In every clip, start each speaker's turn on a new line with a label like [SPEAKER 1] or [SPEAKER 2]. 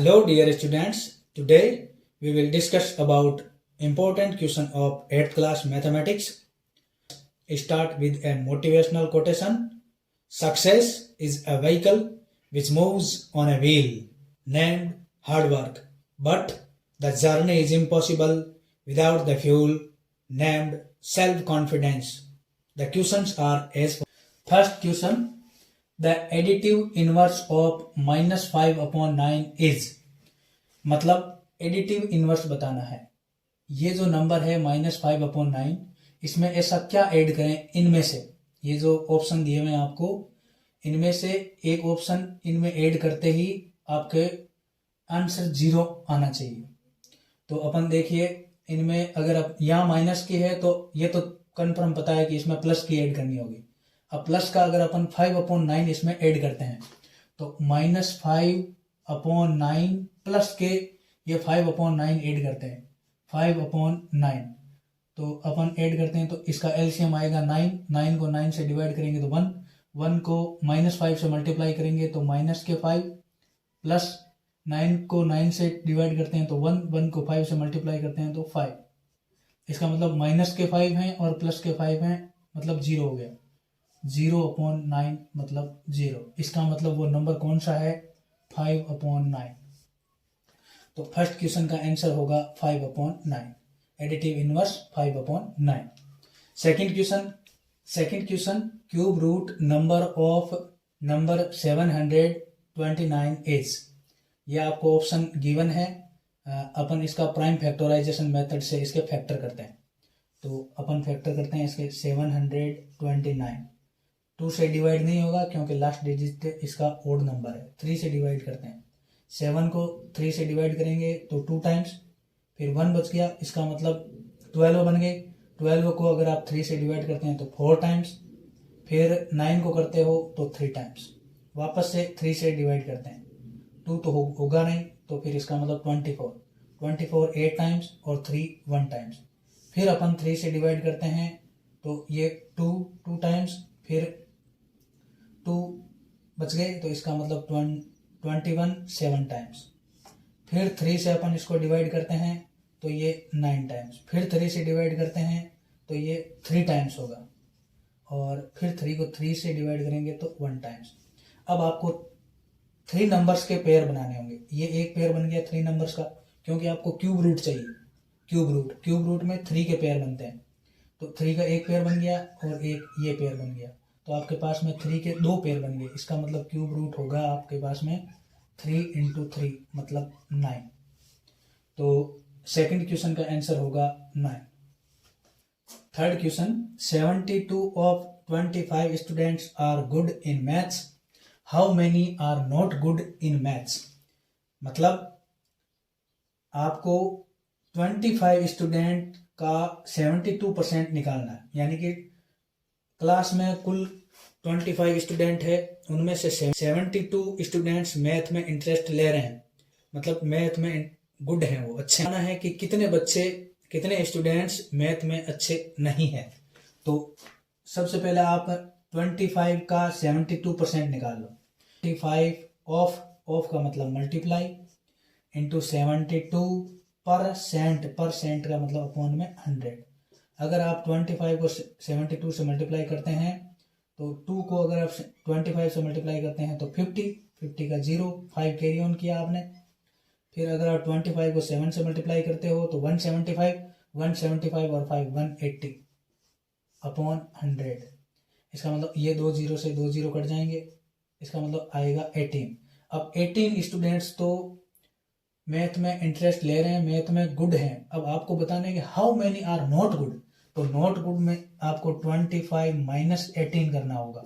[SPEAKER 1] Hello dear students, today we will discuss about important question of 8th class mathematics. Start with a motivational quotation. Success is a vehicle which moves on a wheel named hard work, but the journey is impossible without the fuel named self-confidence. The questions are as follows. First question, the additive inverse of -5/9 is, मतलब additive inverse बताना है। ये जो number है -5/9, इसमें ऐसा क्या add करें इनमें से, ये जो ऑप्शन दिए हुए हैं आपको, इनमें से एक ऑप्शन इनमें ऐड करते ही आपके आंसर 0 आना चाहिए। तो अपन देखिए, इनमें अगर आप यहाँ माइनस की है तो ये तो कंफर्म पता है कि इसमें प्लस की ऐड करनी होगी। अब प्लस का अगर अपन 5/9 इसमें ऐड करते हैं तो -5/9 प्लस के ये 5/9 ऐड करते हैं, 5/9 तो अपन ऐड करते हैं तो इसका एलसीएम आएगा 9। 9 को 9 से डिवाइड करेंगे तो 1, 1 को -5 से मल्टीप्लाई करेंगे तो -5, प्लस 9 को 9 से डिवाइड करते हैं तो 1, 1 को 5 से मल्टीप्लाई करते हैं तो 5। इसका मतलब -5 हैं और +5 हैं, मतलब 0 हो गया। 0/9 मतलब 0। इसका मतलब वो नंबर कौन सा है? 5/9। तो फर्स्ट क्वेश्चन का आंसर होगा 5/9, additive inverse 5/9। Second question, cube root number 729 is. ये आपको ऑप्शन गिवन है। अपन इसका प्राइम फैक्टराइजेशन मेथड से इसके फैक्टर करते हैं। तो अपन फैक्टर करते हैं इसके 729। 2 से डिवाइड नहीं होगा क्योंकि लास्ट डिजिट इसका ओड नंबर है। 3 से डिवाइड करते हैं। 7 को 3 से डिवाइड करेंगे तो 2 टाइम्स, फिर 1 बच गया, इसका मतलब 12 बन गए। 12 को अगर आप 3 से डिवाइड करते हैं तो 4 टाइम्स, फिर 9 को करते हो तो 3 टाइम्स, वापस से 3 से डिवाइड करते हैं। 2 तो होगा नहीं, तो फिर इसका मतलब 24 8 टाइम्स और 3 1 टाइम्स। फिर अपन 3 से डिवाइड करते हैं तो ये 2 टाइम्स, फिर 2 बच गए तो इसका मतलब 21 7 टाइम्स। फिर 3 से अपन इसको डिवाइड करते हैं तो ये 9 टाइम्स। फिर 3 से डिवाइड करते हैं तो ये 3 टाइम्स होगा, और फिर 3 को 3 से डिवाइड करेंगे तो 1 टाइम्स। अब आपको 3 नंबर्स के पेयर बनाने होंगे। ये एक पेयर बन गया 3 नंबर्स का, क्योंकि आपको क्यूब रूट चाहिए। क्यूब रूट में 3 के पेयर बनते हैं, तो 3 का एक पेयर बन गया और एक ये पेयर बन गया, तो आपके पास में 3 के 2 पेयर बन गए। इसका मतलब क्यूब रूट होगा आपके पास में 3 × 3 मतलब 9। तो सेकंड क्वेश्चन का आंसर होगा 9। Third question, 72 of 25 students are good in maths, how many are not good in maths. मतलब आपको 25 स्टूडेंट का 72% निकालना है, यानी कि क्लास में कुल 25 स्टूडेंट है, उनमें से 72 स्टूडेंट्स मैथ में इंटरेस्ट ले रहे हैं, मतलब मैथ में गुड हैं, वो अच्छे। आना है कि कितने स्टूडेंट्स मैथ में अच्छे नहीं हैं। तो सबसे पहले आप 25 का 72% निकाल लो। 25 ऑफ का मतलब मल्टीप्लाई इंटू 72% का मतलब अपॉन में 100। अगर आप 25 को 72 से मल्टीप्लाई करते हैं तो 2 को अगर आप 25 से मल्टीप्लाई करते हैं तो 50 का 0, 5 कैरी ऑन किया आपने। फिर अगर आप 25 को 7 से मल्टीप्लाई करते हो तो 175 और 5 180 अपॉन 100। इसका मतलब ये 2 0 से 2 0 कट जाएंगे, इसका मतलब आएगा 18। अब 18 स्टूडेंट्स तो मैथ में इंटरेस्ट ले रहे हैं, मैथ में गुड हैं। अब आपको बताना है कि how many are not good. तो नॉट गुड में आपको 25 - 18 करना होगा।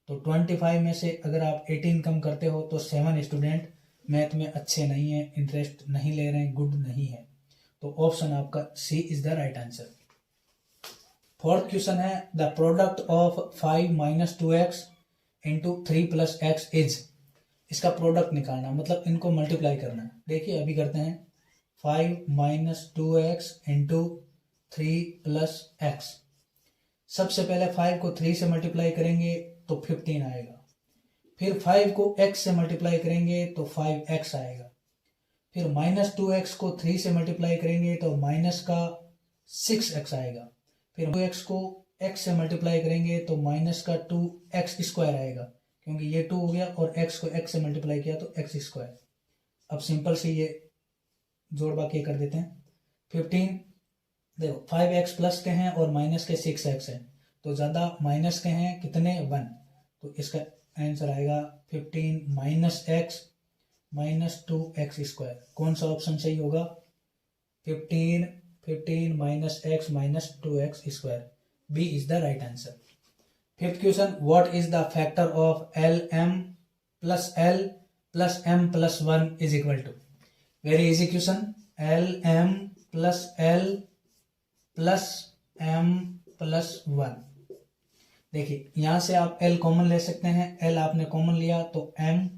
[SPEAKER 1] तो 25 में से अगर आप 18 कम करते हो तो 7 स्टूडेंट मैथ में अच्छे नहीं हैं, इंटरेस्ट नहीं ले रहे हैं, गुड नहीं है। तो ऑप्शन आपका C is the right answer. Fourth question है, the product of 5 - 2x into 3 + x इज। इसका प्रोडक्ट निकालना, मतलब इनको मल्टीप्लाई करना है। देखिए अभी करते हैं, 5 - 2x इंटू 3 + x। सबसे पहले 5 को 3 से मल्टीप्लाई करेंगे तो 15 आएगा, फिर 5 को x से मल्टीप्लाई करेंगे तो 5x आएगा, फिर -2x को 3 से मल्टीप्लाई करेंगे तो -6x आएगा। फिर 2x को x से मल्टीप्लाई करेंगे तो -2x² आएगा, क्योंकि ये 2 हो गया और x को x से मल्टीप्लाई किया तो x²। अब सिंपल से ये जोड़ बाकी कर देते हैं। 15, देखो 5x प्लस के हैं और माइनस के 6x है, तो ज़्यादा माइनस के हैं कितने 1, तो इसका आंसर आएगा 15 -x -2x²। कौन सा ऑप्शन सही होगा? 15 -x -2x², B is the right answer. Fifth question, what is the factor of LM + L + M + 1 is equal to? Very easy question. LM + L + M + 1। देखिए यहां से आप L कॉमन ले सकते हैं, L आपने कॉमन लिया तो M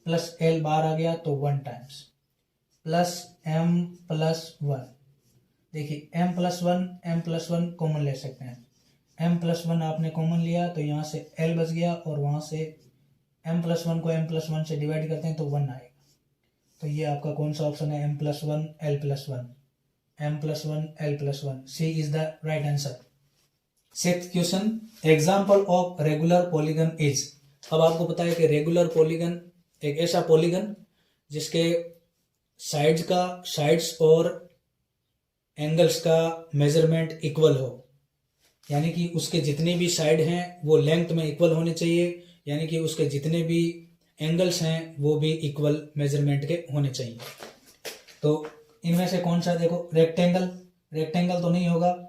[SPEAKER 1] + L बाहर आ गया तो 1 टाइम्स प्लस M + 1। देखिए M + 1 कॉमन ले सकते हैं, M + 1 आपने कॉमन लिया तो यहाँ से L बच गया और वहाँ से M + 1 को M + 1 से डिवाइड करते हैं तो 1 आएगा। तो ये आपका कौन सा ऑप्शन है? M + 1 L + 1, M + 1 L + 1, C is the right answer. Sixth question, example of regular polygon is. अब आपको पता है कि रेगुलर पॉलीगन एक ऐसा पॉलीगन जिसके साइड्स और एंगल्स का मेजरमेंट इक्वल हो, यानी कि उसके जितने भी साइड हैं वो लेंथ में इक्वल होने चाहिए, यानी कि उसके जितने भी एंगल्स हैं वो भी इक्वल मेजरमेंट के होने चाहिए। तो इनमें से कौन सा? देखो रेक्टेंगल तो नहीं होगा,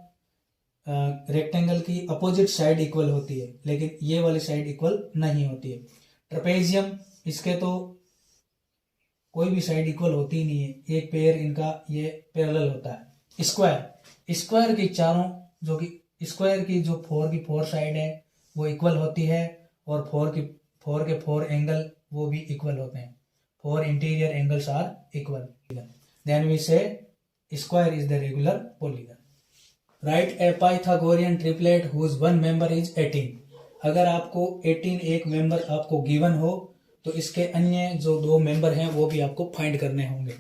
[SPEAKER 1] रेक्टेंगल की अपोजिट साइड इक्वल होती है, लेकिन ये वाली साइड इक्वल नहीं होती है। ट्रेपेजियम, इसके तो कोई भी साइड इक्वल होती नहीं है, एक पेयर इनका ये पैरेलल होता है। स्क्वायर की चारों जो कि स्क्वायर की जो 4 साइड है वो इक्वल होती है और 4 के 4 एंगल वो भी इक्वल होते हैं। 4 interior angles are equal, then we say square is the regular polygon. Write a Pythagorean triplet whose one member is 18। अगर आपको 18 एक मेंबर आपको गिवन हो तो इसके अन्य जो 2 मेंबर हैं वो भी आपको फाइंड करने होंगे।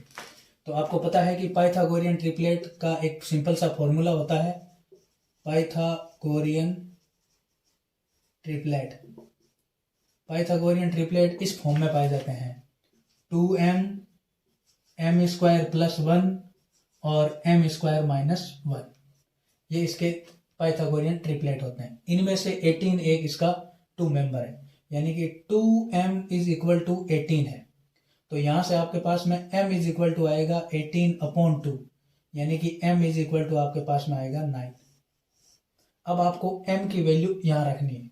[SPEAKER 1] तो आपको पता है कि पाइथागोरियन ट्रिपलेट का एक सिंपल सा फॉर्मूला होता है। पाइथागोरियन ट्रिपलेट इस फॉर्म में पाए जाते हैं, 2m m² + 1 और m² - 1। ये इसके पाइथागोरियन ट्रिपलेट होते हैं। इनमें से 18 एक इसका 2 मेंबर है, यानी कि 2m = 18 है। तो यहां से आपके पास में m = आएगा 18/2, यानी कि m = आपके पास में आएगा 9। अब आपको m की वैल्यू यहां रखनी है,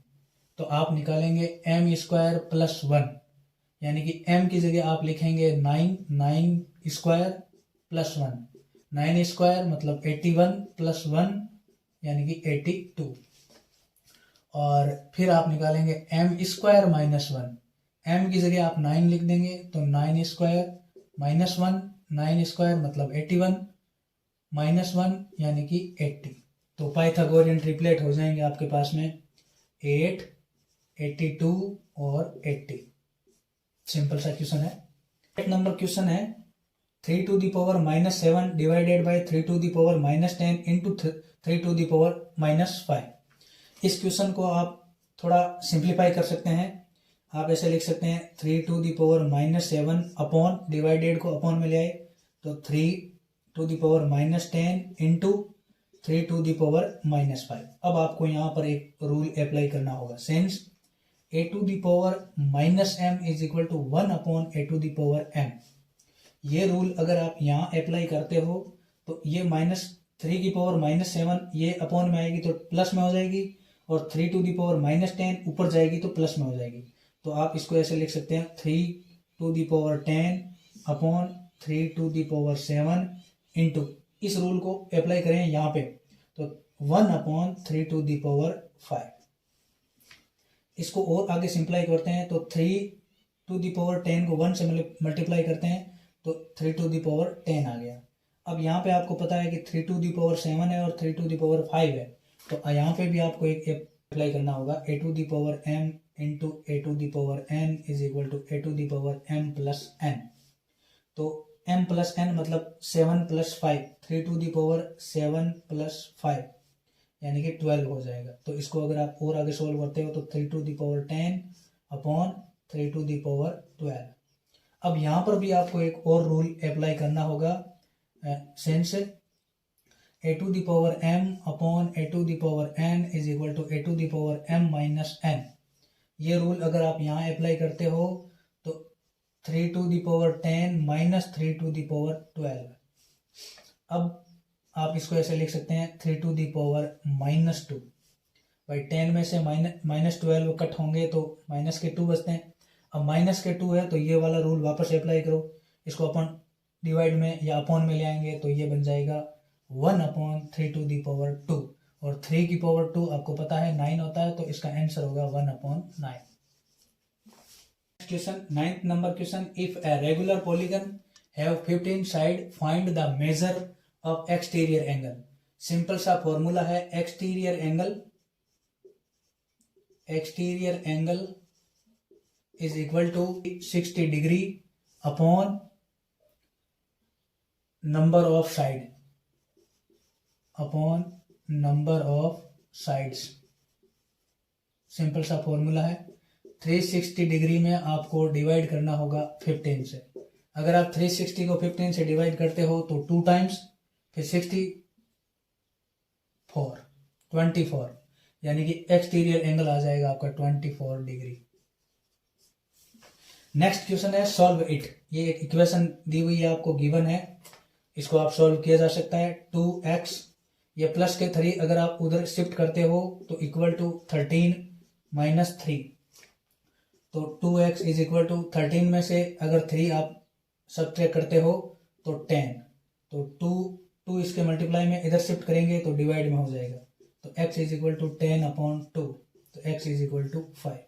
[SPEAKER 1] तो आप निकालेंगे m² + 1, यानी कि m की जगह आप लिखेंगे 9 स्क्वायर + 1, 9² मतलब 81 + 1 यानी कि 82। और फिर आप निकालेंगे m² - 1, m की जगह आप 9 लिख देंगे तो 9² - 1, 9² मतलब 81 -1 यानी कि 80। तो पाइथागोरियन ट्रिपलेट हो जाएंगे आपके पास में 8, 82 और 80। सिंपल सा क्वेश्चन है। 8 नंबर क्वेश्चन है 3⁻⁻7 डिवाइडेड बाय 3⁻⁻10 इंटू 3⁻⁻5। इस क्वेश्चन को आप थोड़ा सिंप्लीफाई कर सकते हैं। आप ऐसे लिख सकते हैं 3⁻⁻7 अपॉन, डिवाइडेड को अपॉन में ले आए तो 3⁻⁻10 इंटू 3⁻⁻5। अब आपको यहाँ पर एक रूल अप्लाई करना होगा, since a⁻m is equal to 1/a⁻m। ये रूल अगर आप यहाँ अप्लाई करते हो तो ये -3⁻7 ये अपॉन में आएगी तो प्लस में हो जाएगी, और 3⁻10 ऊपर जाएगी तो प्लस में हो जाएगी। तो आप इसको ऐसे लिख सकते हैं 3⁻10 अपॉन 3⁻7 इंटू, इस रूल को अप्लाई करें यहाँ पे तो 1/3⁵। इसको और आगे सिंप्लाई करते हैं तो 3⁻10 को 1 से मल्टीप्लाई करते हैं तो 3⁻10 आ गया। अब यहाँ पे आपको पता है कि 3⁻7 है और 3⁻5 है, तो यहाँ पे भी आपको एक अप्लाई करना होगा a⁻m into a⁻n is equal to a⁻m + n। तो m प्लस n मतलब 7 plus 5, 3 to the power 7 plus 5 यानी कि 12 हो जाएगा। तो इसको अगर आप और आगे सोल्व करते हो तो 3 to the power 10 upon 3 to the power 12। अब यहाँ पर भी आपको एक और रूल अप्लाई करना होगा, since a to the power m upon a to the power n is equal to a to the power m minus n। ये रूल अगर आप यहाँ अप्लाई करते हो तो 3 to the power 10 minus 3 to the power 12। अब आप इसको ऐसे लिख सकते हैं 3 टू दी पावर माइनस 2। भाई 10 में से माइनस 12 कट होंगे तो माइनस के 2 बचते हैं। अब माइनस के 2 है तो ये वाला रूल वापस अप्लाई करो, इसको अपन डिवाइड में या अपॉन में ले आएंगे तो ये बन जाएगा 1 अपॉन 3 टू दी पावर 2, और 3 की पावर 2 आपको पता है 9 होता है, तो इसका आंसर होगा 1 upon 9। Question 9th number question, if a regular polygon have 15 side find the measure of exterior angle. Simple सा फॉर्मूला है, exterior angle is equal to 60 degree upon number of sides. Simple सा formula है, 360 degree में आपको divide करना होगा 15 से। अगर आप 360 को 15 से डिवाइड करते हो तो 2 टाइम्स, फिर 24 यानी कि एक्सटीरियर एंगल आ जाएगा आपका 24 डिग्री। नेक्स्ट क्वेश्चन है सॉल्व इट। ये एक इक्वेशन दी हुई है आपको, गिवन है, इसको आप सॉल्व किया जा सकता है। 2x ये प्लस के 3 अगर आप उधर शिफ्ट करते हो तो इक्वल टू 13 माइनस 3, तो 2x इज इक्वल टू 13 में से अगर 3 आप सब्ट्रैक्ट करते हो तो 10, तो 2 इसके मल्टीप्लाई में इधर शिफ्ट करेंगे तो डिवाइड में हो जाएगा, तो x is equal to 10 upon 2, तो x इज इक्वल टू 5।